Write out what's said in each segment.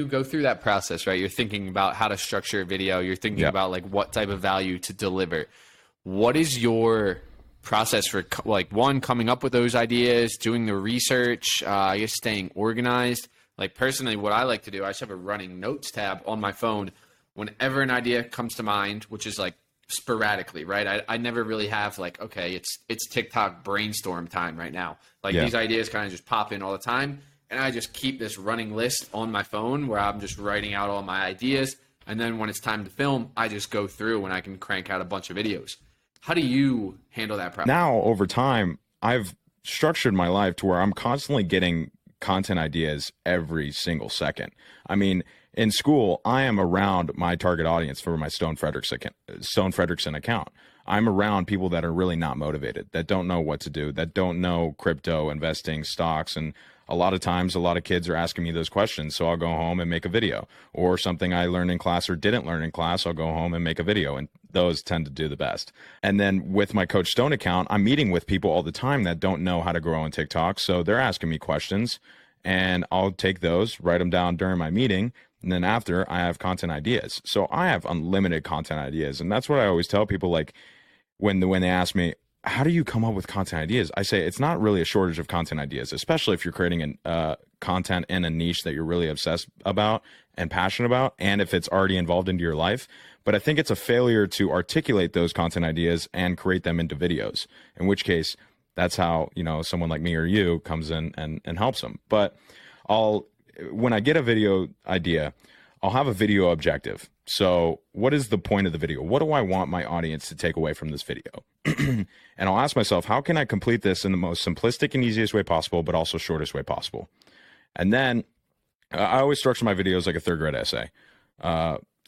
You go through that process, right? You're thinking about how to structure a video. You're thinking about like what type of value to deliver. What is your process for like one, coming up with those ideas, doing the research, I guess staying organized? Like personally, what I like to do, I just have a running notes tab on my phone whenever an idea comes to mind, which is like sporadically, right? I never really have like, okay, it's TikTok brainstorm time right now. Like these ideas kind of just pop in all the time. And I just keep this running list on my phone where I'm just writing out all my ideas. And then when it's time to film, I just go through and I can crank out a bunch of videos. How do you handle that process? Now, over time, I've structured my life to where I'm constantly getting content ideas every single second. I mean, in school, I am around my target audience for my Stone Fredrickson account. I'm around people that are really not motivated, that don't know what to do, that don't know crypto, investing, stocks, and a lot of times, a lot of kids are asking me those questions, so I'll go home and make a video. Or something I learned in class or didn't learn in class, I'll go home and make a video, and those tend to do the best. And then with my Coach Stone account, I'm meeting with people all the time that don't know how to grow on TikTok, so they're asking me questions, and I'll take those, write them down during my meeting, and then after, I have content ideas. So I have unlimited content ideas, and that's what I always tell people, like, when they ask me, how do you come up with content ideas? I say it's not really a shortage of content ideas, especially if you're creating content in a niche that you're really obsessed about and passionate about, and if it's already involved into your life. But I think it's a failure to articulate those content ideas and create them into videos, in which case that's how, you know, someone like me or you comes in and helps them. But when I get a video idea, I'll have a video objective. So what is the point of the video? What do I want my audience to take away from this video? And I'll ask myself, how can I complete this in the most simplistic and easiest way possible, but also shortest way possible? And then I always structure my videos like a third grade essay.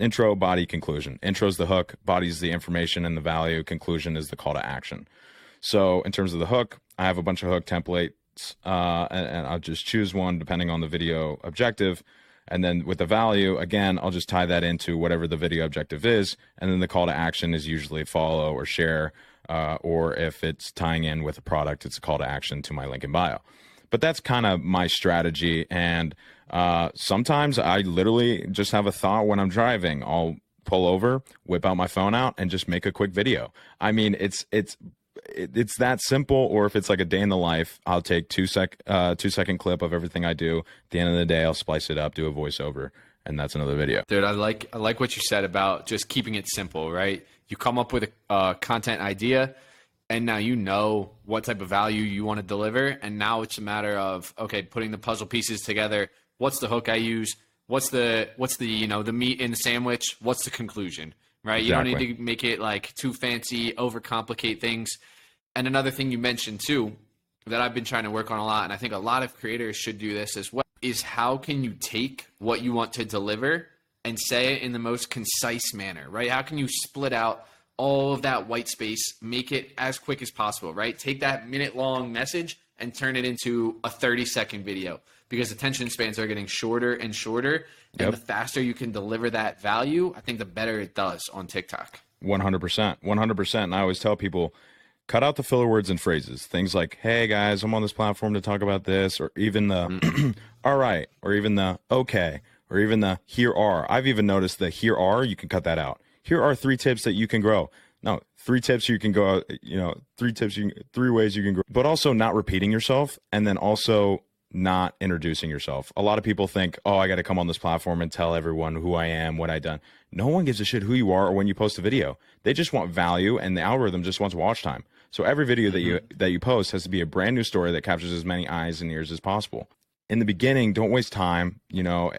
Intro, body, conclusion. Intro is the hook, body is the information and the value, conclusion is the call to action. So in terms of the hook, I have a bunch of hook templates, and I'll just choose one depending on the video objective. And then with the value, again, I'll just tie that into whatever the video objective is. And then the call to action is usually follow or share, or if it's tying in with a product, it's a call to action to my link in bio. But that's kind of my strategy. And sometimes I literally just have a thought when I'm driving. I'll pull over, whip out my phone out, and just make a quick video. I mean, it's that simple. Or if it's like a day in the life, I'll take 2-second clip of everything I do. At the end of the day, I'll splice it up, do a voiceover, and that's another video. Dude, I like what you said about just keeping it simple, right? You come up with a content idea, and now you know what type of value you want to deliver, and now it's a matter of, okay, putting the puzzle pieces together. What's the hook I use? What's the you know, the meat in the sandwich? What's the conclusion? Right? Exactly. You don't need to make it like too fancy, overcomplicate things. And another thing you mentioned too, that I've been trying to work on a lot, and I think a lot of creators should do this as well, is how can you take what you want to deliver and say it in the most concise manner, right? How can you split out all of that white space, make it as quick as possible, right? Take that minute-long message and turn it into a 30-second video, because attention spans are getting shorter and shorter. And the faster you can deliver that value, I think the better it does on TikTok. 100%. 100%. And I always tell people, cut out the filler words and phrases. Things like, hey guys, I'm on this platform to talk about this, or even the all right, or even the okay, or even the here are. I've even noticed the here are, you can cut that out. Here are 3 tips that you can grow. No, 3 tips you can go, you know, 3 ways you can grow, but also not repeating yourself, and then also not introducing yourself. A lot of people think, oh, I got to come on this platform and tell everyone who I am, what I've done. No one gives a shit who you are or when you post a video. They just want value, and the algorithm just wants watch time. So every video that you post has to be a brand new story that captures as many eyes and ears as possible. In the beginning, don't waste time, you know,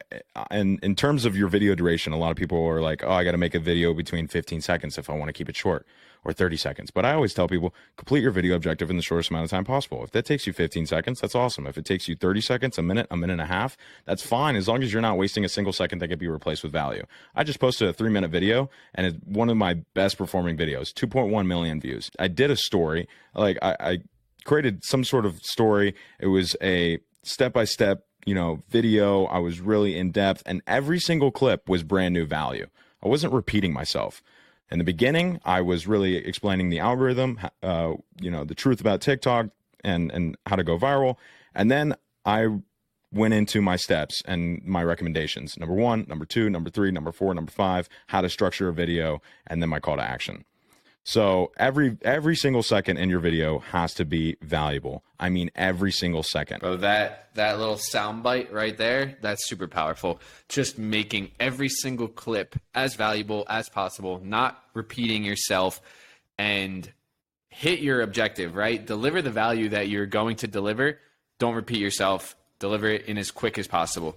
and in terms of your video duration, a lot of people are like, oh, I got to make a video between 15 seconds if I want to keep it short, or 30 seconds. But I always tell people, complete your video objective in the shortest amount of time possible. If that takes you 15 seconds, that's awesome. If it takes you 30 seconds, a minute and a half, that's fine, as long as you're not wasting a single second that could be replaced with value. I just posted a 3-minute video, and it's one of my best performing videos, 2.1 million views. I did a story, like I created some sort of story. It was a step-by-step, you know, video. I was really in depth, and every single clip was brand new value. I wasn't repeating myself. In the beginning, I was really explaining the algorithm, you know, the truth about TikTok and how to go viral. And then I went into my steps and my recommendations. Number 1, number 2, number 3, number 4, number 5, how to structure a video, and then my call to action. So every single second in your video has to be valuable. I mean, every single second. Bro, that little sound bite right there, that's super powerful. Just making every single clip as valuable as possible, not repeating yourself, and hit your objective, right? Deliver the value that you're going to deliver. Don't repeat yourself. Deliver it in as quick as possible.